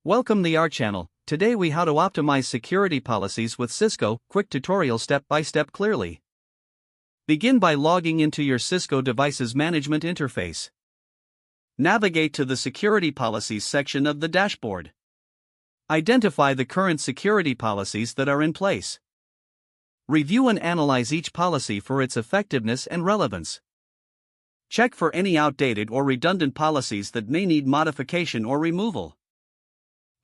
Welcome to our channel. Today we how to optimize security policies with Cisco, quick tutorial step by step clearly. Begin by logging into your Cisco device's management interface. Navigate to the security policies section of the dashboard. Identify the current security policies that are in place. Review and analyze each policy for its effectiveness and relevance. Check for any outdated or redundant policies that may need modification or removal.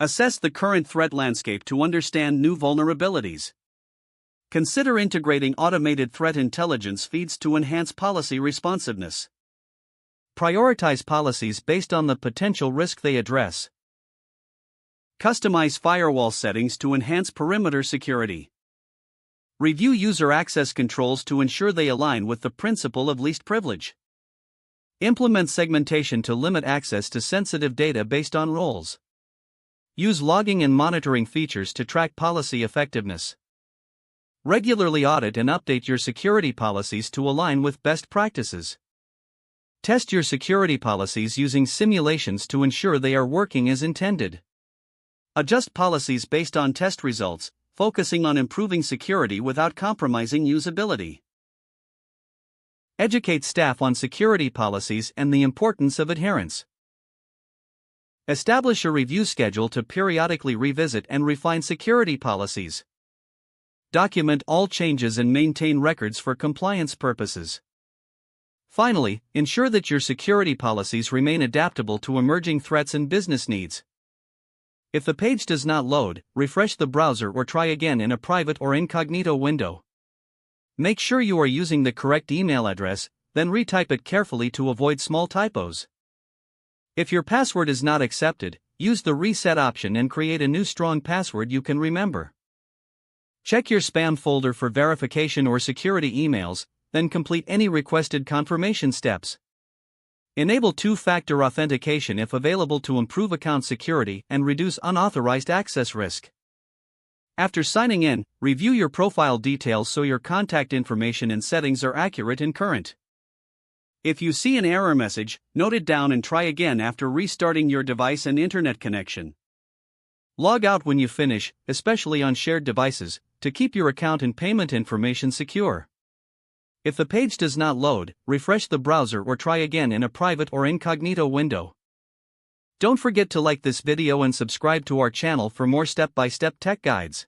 Assess the current threat landscape to understand new vulnerabilities. Consider integrating automated threat intelligence feeds to enhance policy responsiveness. Prioritize policies based on the potential risk they address. Customize firewall settings to enhance perimeter security. Review user access controls to ensure they align with the principle of least privilege. Implement segmentation to limit access to sensitive data based on roles. Use logging and monitoring features to track policy effectiveness. Regularly audit and update your security policies to align with best practices. Test your security policies using simulations to ensure they are working as intended. Adjust policies based on test results, focusing on improving security without compromising usability. Educate staff on security policies and the importance of adherence. Establish a review schedule to periodically revisit and refine security policies. Document all changes and maintain records for compliance purposes. Finally, ensure that your security policies remain adaptable to emerging threats and business needs. If the page does not load, refresh the browser or try again in a private or incognito window. Make sure you are using the correct email address, then retype it carefully to avoid small typos. If your password is not accepted, use the reset option and create a new strong password you can remember. Check your spam folder for verification or security emails, then complete any requested confirmation steps. Enable two-factor authentication if available to improve account security and reduce unauthorized access risk. After signing in, review your profile details so your contact information and settings are accurate and current. If you see an error message, note it down and try again after restarting your device and internet connection. Log out when you finish, especially on shared devices, to keep your account and payment information secure. If the page does not load, refresh the browser or try again in a private or incognito window. Don't forget to like this video and subscribe to our channel for more step-by-step tech guides.